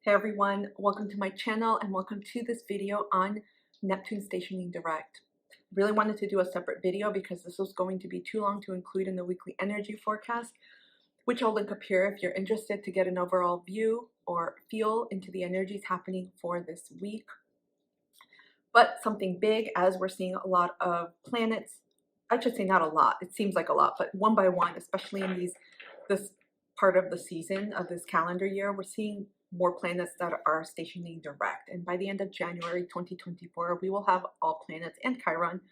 Hey everyone, welcome to my channel and welcome to this video on Neptune stationing direct. Really wanted to do a separate video because this was going to be too long to include in the weekly energy forecast, which I'll link up here if you're interested to get an overall view or feel into the energies happening for this week. But something big, as we're seeing a lot of planets, I should say not a lot, it seems like a lot, but one by one, especially in this part of the season of this calendar year, we're seeing more planets that are stationing direct. And by the end of January 2024, we will have all planets and Chiron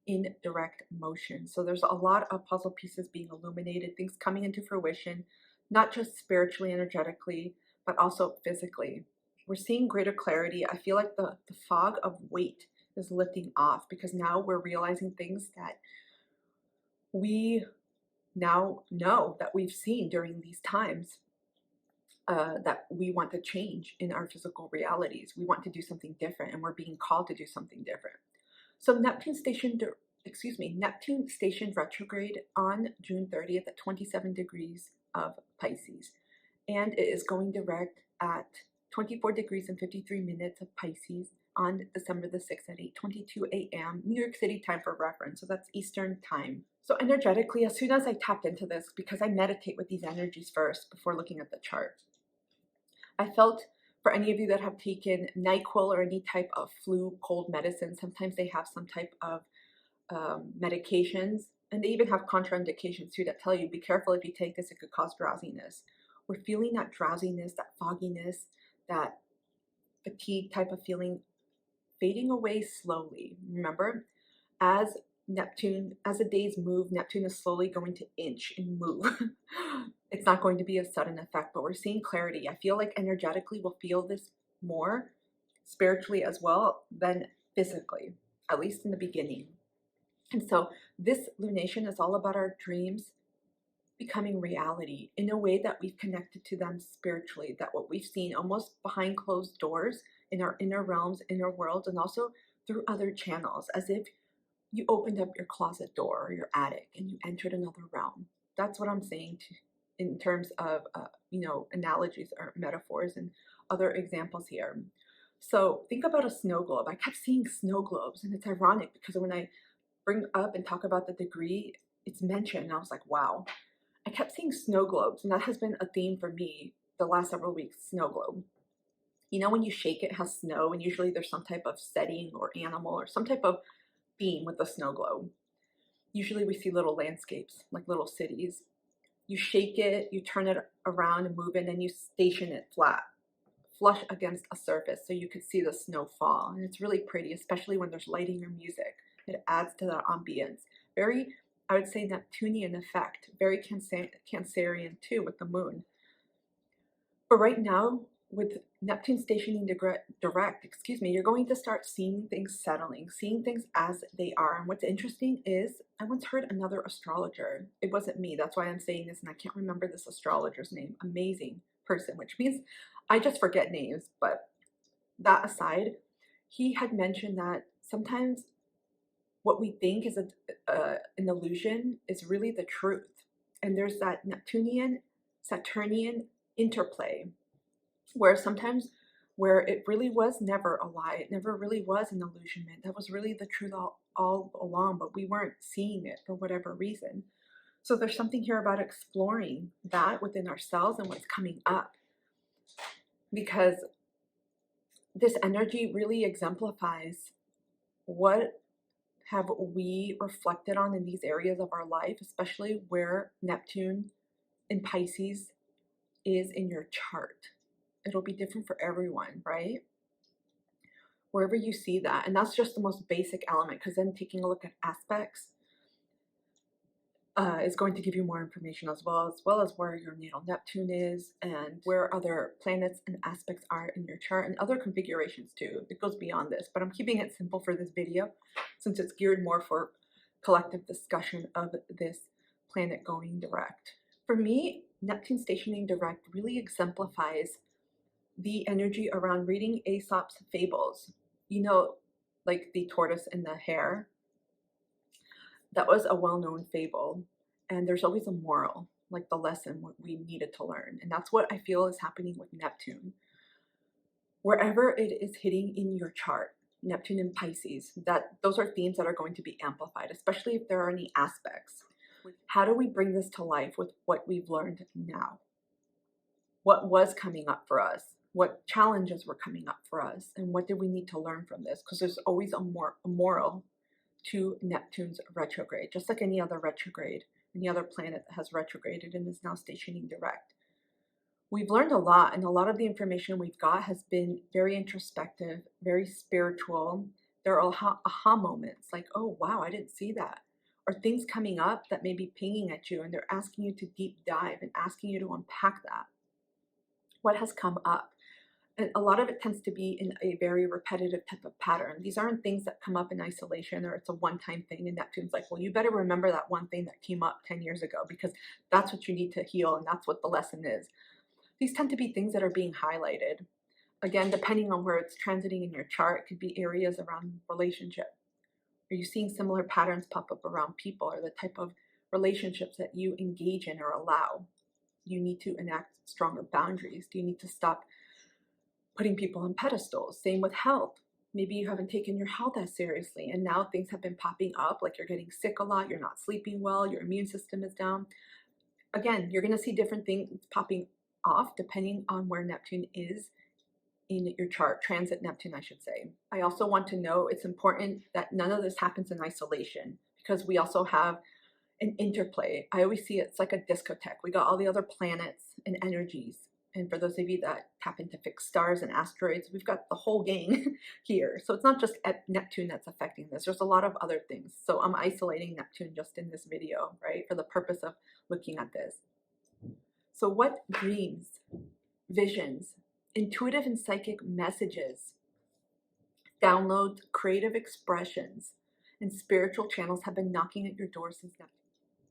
in direct motion. So there's a lot of puzzle pieces being illuminated, things coming into fruition, not just spiritually, energetically, but also physically. We're seeing greater clarity. I feel like the fog of weight is lifting off because now we're realizing things that we now know that we've seen during these times. That we want to change in our physical realities. We want to do something different, and we're being called to do something different. So Neptune stationed retrograde on June 30th at 27 degrees of Pisces, and it is going direct at 24 degrees and 53 minutes of Pisces on December the 6th at 8:22 a.m. New York City time for reference, so that's Eastern time. So energetically, as soon as I tapped into this, because I meditate with these energies first before looking at the chart, I felt for any of you that have taken NyQuil or any type of flu cold medicine, sometimes they have some type of medications, and they even have contraindications too that tell you, be careful if you take this, it could cause drowsiness. We're feeling that drowsiness, that fogginess, that fatigue type of feeling fading away slowly. Remember, as the days move, Neptune is slowly going to inch and move. It's not going to be a sudden effect, but we're seeing clarity. I feel like energetically we'll feel this more spiritually as well than physically, at least in the beginning. And so this lunation is all about our dreams becoming reality in a way that we've connected to them spiritually, that what we've seen almost behind closed doors in our inner realms, inner worlds, and also through other channels, as if you opened up your closet door or your attic and you entered another realm. That's what I'm saying in terms of, analogies or metaphors and other examples here. So think about a snow globe. I kept seeing snow globes, and it's ironic because when I bring up and talk about the degree, it's mentioned, and I was like, wow. I kept seeing snow globes, and that has been a theme for me the last several weeks, snow globe. You know, when you shake it, it has snow, and usually there's some type of setting or animal or some type of theme with the snow globe. Usually we see little landscapes, like little cities. You shake it, you turn it around and move it, and you station it flat, flush against a surface so you could see the snow fall. And it's really pretty, especially when there's lighting or music. It adds to the ambience. Very, I would say, Neptunian effect. Very Cancerian too with the moon. But right now, with Neptune stationing direct, you're going to start seeing things settling, seeing things as they are. And what's interesting is I once heard another astrologer. It wasn't me. That's why I'm saying this, and I can't remember this astrologer's name. Amazing person, which means I just forget names. But that aside, he had mentioned that sometimes what we think is an illusion is really the truth. And there's that Neptunian, Saturnian interplay where sometimes where it really was never a lie, it never really was an illusionment, that was really the truth all along, but we weren't seeing it for whatever reason. So there's something here about exploring that within ourselves and what's coming up, because this energy really exemplifies what have we reflected on in these areas of our life, especially where Neptune in Pisces is in your chart. It'll be different for everyone, right? Wherever you see that. And that's just the most basic element, because then taking a look at aspects is going to give you more information as well as where your natal Neptune is and where other planets and aspects are in your chart and other configurations too. It goes beyond this, but I'm keeping it simple for this video since it's geared more for collective discussion of this planet going direct. For me, Neptune stationing direct really exemplifies the energy around reading Aesop's fables. You know, like the tortoise and the hare. That was a well-known fable, and there's always a moral, like the lesson what we needed to learn. And that's what I feel is happening with Neptune. wherever it is hitting in your chart, Neptune and Pisces, those are themes that are going to be amplified, especially if there are any aspects. How do we bring this to life with what we've learned now? What was coming up for us? What challenges were coming up for us? And what did we need to learn from this? Because there's always a moral to Neptune's retrograde, just like any other retrograde, any other planet that has retrograded and is now stationing direct. We've learned a lot, and a lot of the information we've got has been very introspective, very spiritual. There are aha moments like, oh, wow, I didn't see that. Or things coming up that may be pinging at you, and they're asking you to deep dive and asking you to unpack that. What has come up? And a lot of it tends to be in a very repetitive type of pattern. These aren't things that come up in isolation or it's a one-time thing. And Neptune's like, well, you better remember that one thing that came up 10 years ago because that's what you need to heal and that's what the lesson is. These tend to be things that are being highlighted. Again, depending on where it's transiting in your chart, it could be areas around relationship. Are you seeing similar patterns pop up around people or the type of relationships that you engage in or allow? You need to enact stronger boundaries. Do you need to stop putting people on pedestals? Same with health. Maybe you haven't taken your health as seriously and now things have been popping up, like you're getting sick a lot, you're not sleeping well, your immune system is down. Again, you're going to see different things popping off depending on where Neptune is in your chart, transit Neptune, I should say. I also want to know it's important that none of this happens in isolation because we also have an interplay. I always see it's like a discotheque. We got all the other planets and energies. And for those of you that tap into fixed stars and asteroids, we've got the whole gang here. So it's not just at Neptune that's affecting this. There's a lot of other things. So I'm isolating Neptune just in this video, right, for the purpose of looking at this. So what dreams, visions, intuitive and psychic messages, downloads, creative expressions, and spiritual channels have been knocking at your door since Neptune?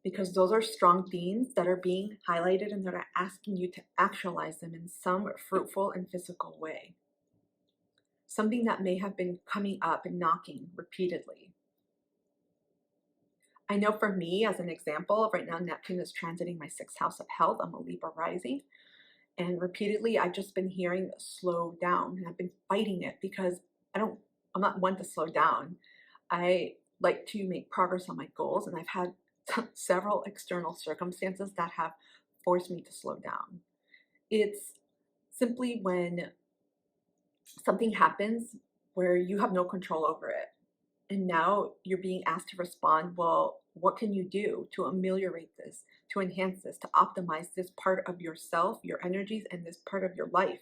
Because those are strong themes that are being highlighted and that are asking you to actualize them in some fruitful and physical way. Something that may have been coming up and knocking repeatedly. I know for me, as an example, right now Neptune is transiting my 6th house of health. I'm a Libra rising. And repeatedly, I've just been hearing slow down. And I've been fighting it because I'm not one to slow down. I like to make progress on my goals. And I've had several external circumstances that have forced me to slow down. It's simply when something happens where you have no control over it. And now you're being asked to respond, well, what can you do to ameliorate this, to enhance this, to optimize this part of yourself, your energies, and this part of your life?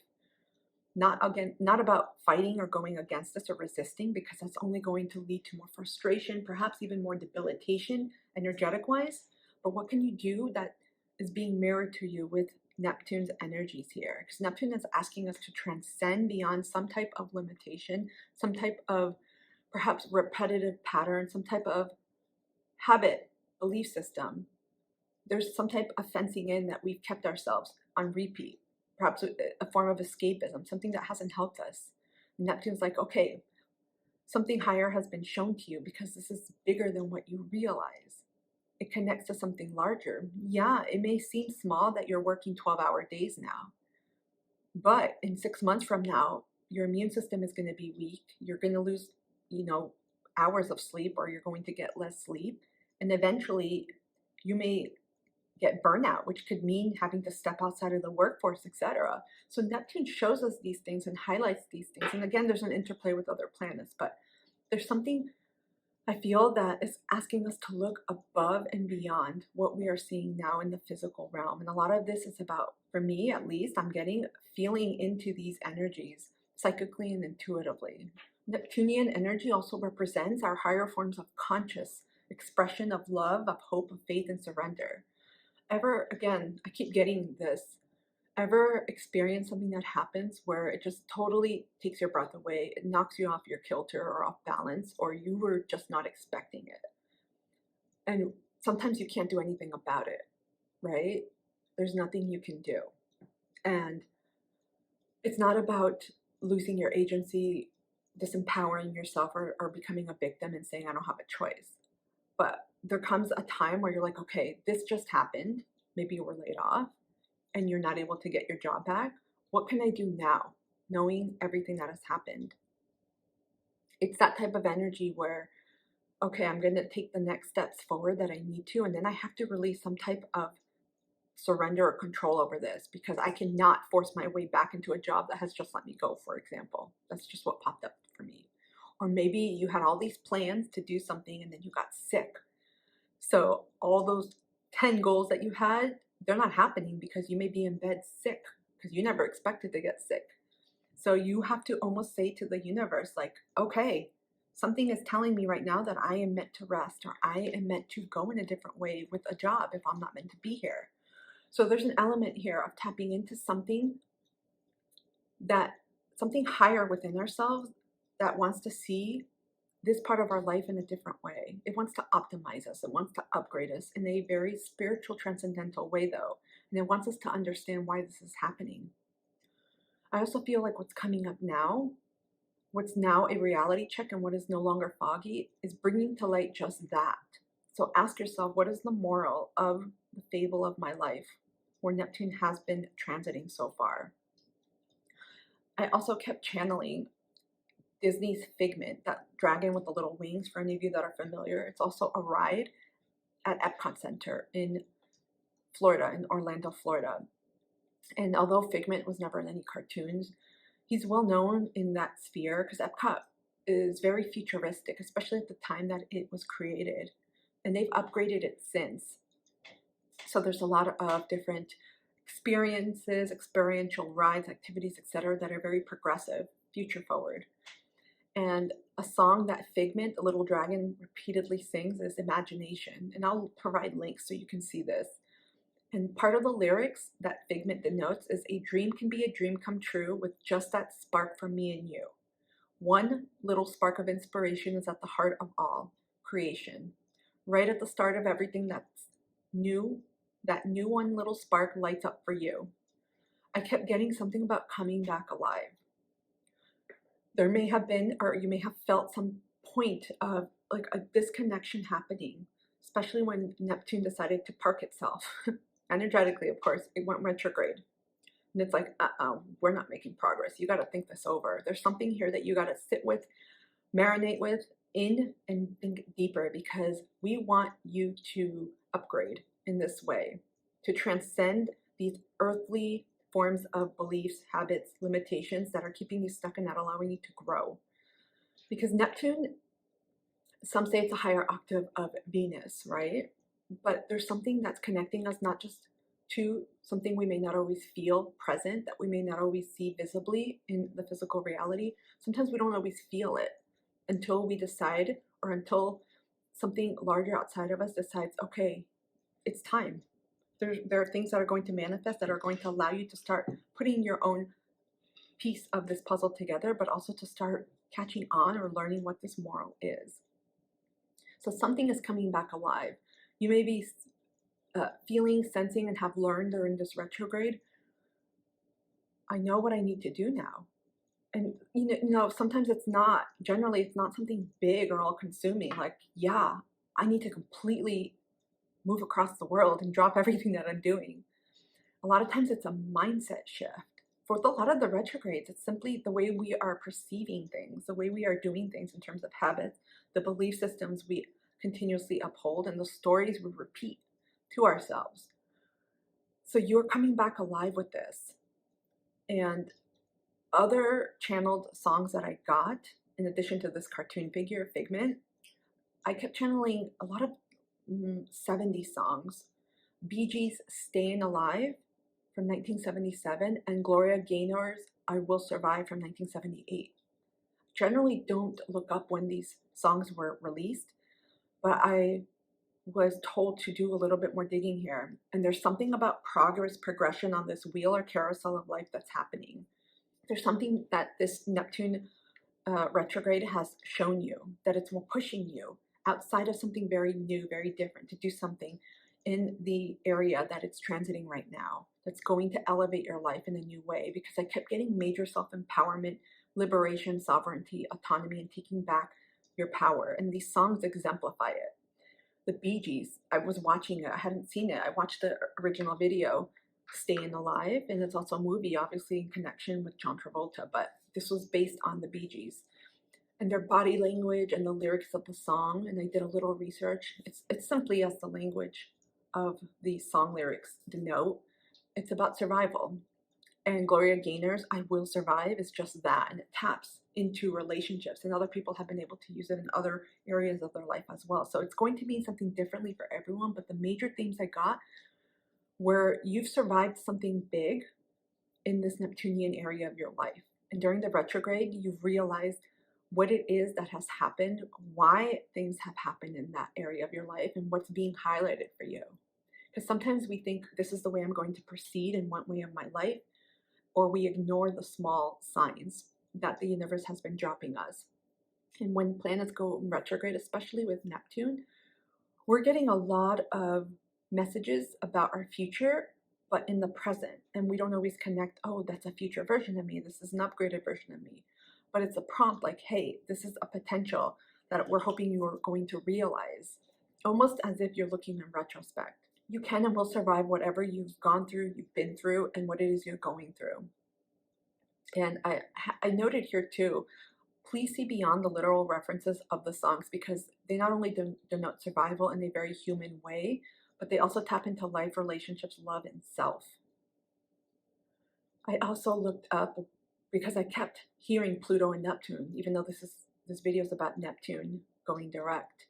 Not about fighting or going against this or resisting, because that's only going to lead to more frustration, perhaps even more debilitation energetic-wise. But what can you do that is being mirrored to you with Neptune's energies here? Because Neptune is asking us to transcend beyond some type of limitation, some type of perhaps repetitive pattern, some type of habit, belief system. There's some type of fencing in that we've kept ourselves on repeat, perhaps a form of escapism, something that hasn't helped us. Neptune's like, okay, something higher has been shown to you because this is bigger than what you realize. It connects to something larger. Yeah, it may seem small that you're working 12-hour days now, but in 6 months from now, your immune system is going to be weak. You're going to lose hours of sleep, or you're going to get less sleep. And eventually you may get burnout, which could mean having to step outside of the workforce, etc. So Neptune shows us these things and highlights these things. And again, there's an interplay with other planets, but there's something I feel that is asking us to look above and beyond what we are seeing now in the physical realm. And a lot of this is about, for me at least, I'm feeling into these energies psychically and intuitively. Neptunian energy also represents our higher forms of conscious expression of love, of hope, of faith, and surrender. Again, I keep getting this, ever experience something that happens where it just totally takes your breath away, it knocks you off your kilter or off balance, or you were just not expecting it. And sometimes you can't do anything about it, right? There's nothing you can do. And it's not about losing your agency, disempowering yourself, or becoming a victim and saying, I don't have a choice. But there comes a time where you're like, okay, this just happened. Maybe you were laid off and you're not able to get your job back. What can I do now? knowing everything that has happened. It's that type of energy where, okay, I'm going to take the next steps forward that I need to, and then I have to release some type of surrender or control over this, because I cannot force my way back into a job that has just let me go, for example. That's just what popped up for me. Or maybe you had all these plans to do something and then you got sick. So all those 10 goals that you had, they're not happening because you may be in bed sick because you never expected to get sick. So you have to almost say to the universe, like, okay, something is telling me right now that I am meant to rest, or I am meant to go in a different way with a job if I'm not meant to be here. So there's an element here of tapping into something higher within ourselves that wants to see this part of our life in a different way. It wants to optimize us. It wants to upgrade us in a very spiritual, transcendental way, though. And it wants us to understand why this is happening. I also feel like what's coming up now, what's now a reality check and what is no longer foggy, is bringing to light just that. So ask yourself, what is the moral of the fable of my life where Neptune has been transiting so far? I also kept channeling Disney's Figment, that dragon with the little wings, for any of you that are familiar. It's also a ride at Epcot Center in Florida, in Orlando, Florida. And although Figment was never in any cartoons, he's well known in that sphere because Epcot is very futuristic, especially at the time that it was created. And they've upgraded it since. So there's a lot of different experiences, experiential rides, activities, etc., that are very progressive, future forward. And a song that Figment, the little dragon, repeatedly sings is Imagination. And I'll provide links so you can see this. And part of the lyrics that Figment denotes is, a dream can be a dream come true with just that spark from me and you. One little spark of inspiration is at the heart of all creation. Right at the start of everything that's new, that new one little spark lights up for you. I kept getting something about coming back alive. There may have been, or you may have felt some point of like a disconnection happening, especially when Neptune decided to park itself. Energetically, of course, it went retrograde. And it's like, we're not making progress. You got to think this over. There's something here that you got to sit with, marinate with, in, and think deeper, because we want you to upgrade in this way, to transcend these earthly forms of beliefs, habits, limitations that are keeping you stuck and not allowing you to grow. Because Neptune, some say it's a higher octave of Venus, right? But there's something that's connecting us not just to something we may not always feel present, that we may not always see visibly in the physical reality. Sometimes we don't always feel it until we decide, or until something larger outside of us decides, okay, it's time. There are things that are going to manifest that are going to allow you to start putting your own piece of this puzzle together, but also to start catching on or learning what this moral is. So something is coming back alive. You may be feeling, sensing, and have learned during this retrograde, I know what I need to do now. And sometimes generally it's not something big or all consuming. Like, yeah, I need to completely move across the world and drop everything that I'm doing. A lot of times it's a mindset shift. For a lot of the retrogrades, it's simply the way we are perceiving things, the way we are doing things in terms of habits, the belief systems we continuously uphold, and the stories we repeat to ourselves. So you're coming back alive with this. And other channeled songs that I got, in addition to this cartoon figure, Figment, I kept channeling a lot of 70s songs. Bee Gees' Stayin' Alive from 1977 and Gloria Gaynor's I Will Survive from 1978. Generally don't look up when these songs were released, but I was told to do a little bit more digging here. And there's something about progression on this wheel or carousel of life that's happening. There's something that this Neptune retrograde has shown you, that it's more pushing you outside of something very new, very different, to do something in the area that it's transiting right now that's going to elevate your life in a new way. Because I kept getting major self-empowerment, liberation, sovereignty, autonomy, and taking back your power. And these songs exemplify it. The Bee Gees, I was watching it. I hadn't seen it. I watched the original video. Stayin' Alive, and it's also a movie, obviously in connection with John Travolta, but this was based on the Bee Gees and their body language and the lyrics of the song. And I did a little research. It's simply as the language of the song lyrics denote. It's about survival. And Gloria Gaynor's I Will Survive is just that, and it taps into relationships, and other people have been able to use it in other areas of their life as well. So it's going to mean something differently for everyone, but the major themes I got were you've survived something big in this Neptunian area of your life. And during the retrograde, you've realized what it is that has happened, why things have happened in that area of your life, and what's being highlighted for you. Because sometimes we think this is the way I'm going to proceed in one way of my life, or we ignore the small signs that the universe has been dropping us. And when planets go retrograde, especially with Neptune, we're getting a lot of messages about our future, but in the present. And we don't always connect, oh, that's a future version of me. This is an upgraded version of me. But it's a prompt like, hey, this is a potential that we're hoping you are going to realize, almost as if you're looking in retrospect. You can and will survive whatever you've gone through, you've been through, and what it is you're going through. And I noted here too, please see beyond the literal references of the songs, because they not only denote survival in a very human way, but they also tap into life, relationships, love, and self. I also looked up, because I kept hearing Pluto and Neptune, even though this video is about Neptune going direct.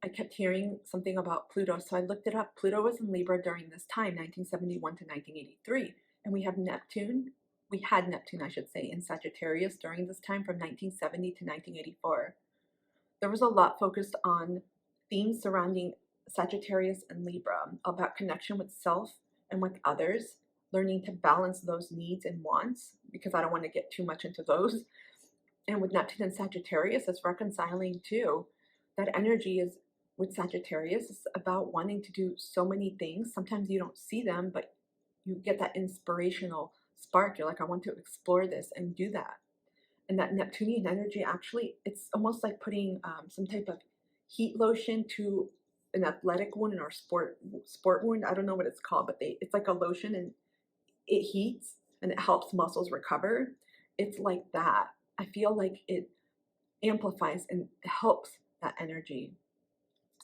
I kept hearing something about Pluto, so I looked it up. Pluto was in Libra during this time, 1971 to 1983, and we had Neptune, I should say, in Sagittarius during this time from 1970 to 1984. There was a lot focused on themes surrounding Sagittarius and Libra, about connection with self and with others, learning to balance those needs and wants, because I don't want to get too much into those. And with Neptune and Sagittarius, it's reconciling too. That energy is, with Sagittarius, it's about wanting to do so many things. Sometimes you don't see them, but you get that inspirational spark. You're like, I want to explore this and do that. And that Neptunian energy, actually, it's almost like putting some type of heat lotion to an athletic wound or sport wound. I don't know what it's called, but it's like a lotion, and it heats and it helps muscles recover. It's like that. I feel like it amplifies and helps that energy.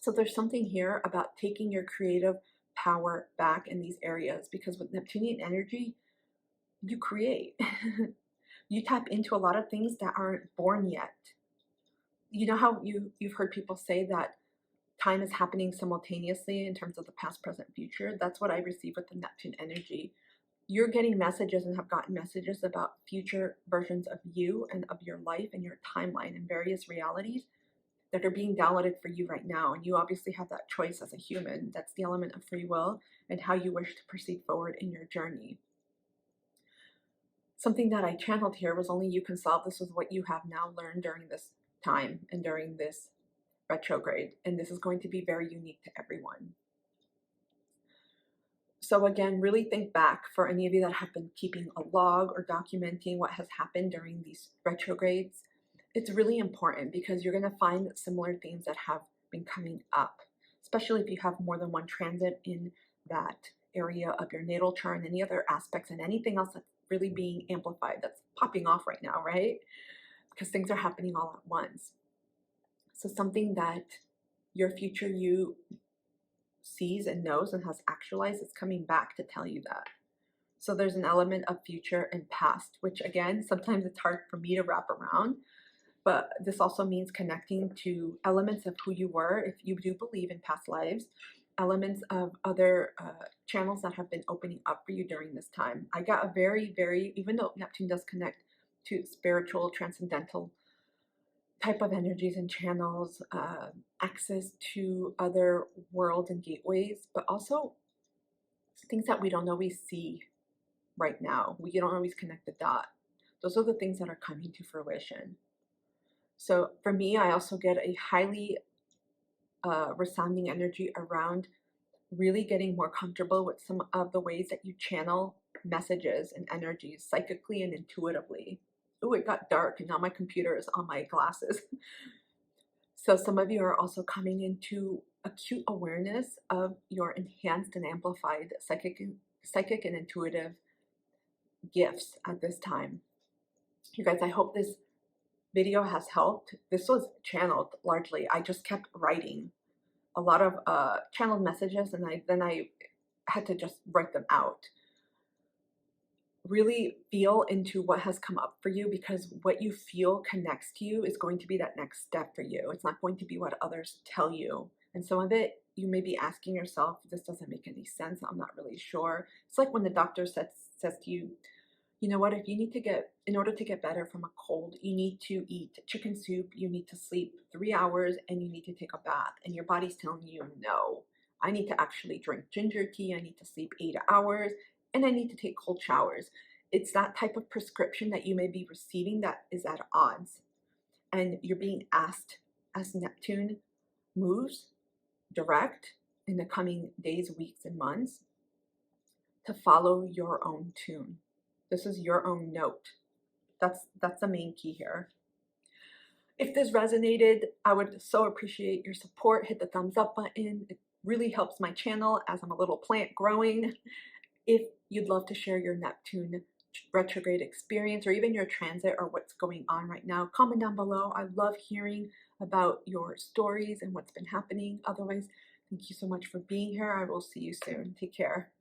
So there's something here about taking your creative power back in these areas, because with Neptunian energy, you create. You tap into a lot of things that aren't born yet. You know how you've heard people say that time is happening simultaneously in terms of the past, present, future? That's what I receive with the Neptune energy. You're getting messages and have gotten messages about future versions of you and of your life and your timeline and various realities that are being downloaded for you right now. And you obviously have that choice as a human. That's the element of free will and how you wish to proceed forward in your journey. Something that I channeled here was only you can solve this with what you have now learned during this time and during this retrograde. And this is going to be very unique to everyone. So again, really think back for any of you that have been keeping a log or documenting what has happened during these retrogrades. It's really important, because you're going to find similar themes that have been coming up, especially if you have more than one transit in that area of your natal chart and any other aspects and anything else that's really being amplified, that's popping off right now, right? Because things are happening all at once. So something that your future you sees and knows and has actualized is coming back to tell you that. So there's an element of future and past, which again, sometimes it's hard for me to wrap around, but this also means connecting to elements of who you were, if you do believe in past lives, elements of other channels that have been opening up for you during this time. I got a very, even though Neptune does connect to spiritual, transcendental type of energies and channels, access to other worlds and gateways, but also things that we don't always see right now. We don't always connect the dot. Those are the things that are coming to fruition. So for me, I also get a highly resounding energy around really getting more comfortable with some of the ways that you channel messages and energies psychically and intuitively. Oh, it got dark and now my computer is on my glasses. So some of you are also coming into acute awareness of your enhanced and amplified psychic and intuitive gifts at this time. You guys, I hope this video has helped. This was channeled largely. I just kept writing a lot of channeled messages, and then I had to just write them out. Really feel into what has come up for you, because what you feel connects to you is going to be that next step for you. It's not going to be what others tell you. And some of it, you may be asking yourself, this doesn't make any sense. I'm not really sure. It's like when the doctor says to you, you know what, if you need to in order to get better from a cold, you need to eat chicken soup, you need to sleep 3 hours, and you need to take a bath. And your body's telling you, no, I need to actually drink ginger tea, I need to sleep 8 hours, and I need to take cold showers. It's that type of prescription that you may be receiving that is at odds. And you're being asked, as Neptune moves direct in the coming days, weeks, and months, to follow your own tune. This is your own note. That's the main key here. If this resonated, I would so appreciate your support. Hit the thumbs up button. It really helps my channel as I'm a little plant growing. If you'd love to share your Neptune retrograde experience, or even your transit, or what's going on right now, comment down below. I love hearing about your stories and what's been happening. Otherwise, thank you so much for being here. I will see you soon. Take care.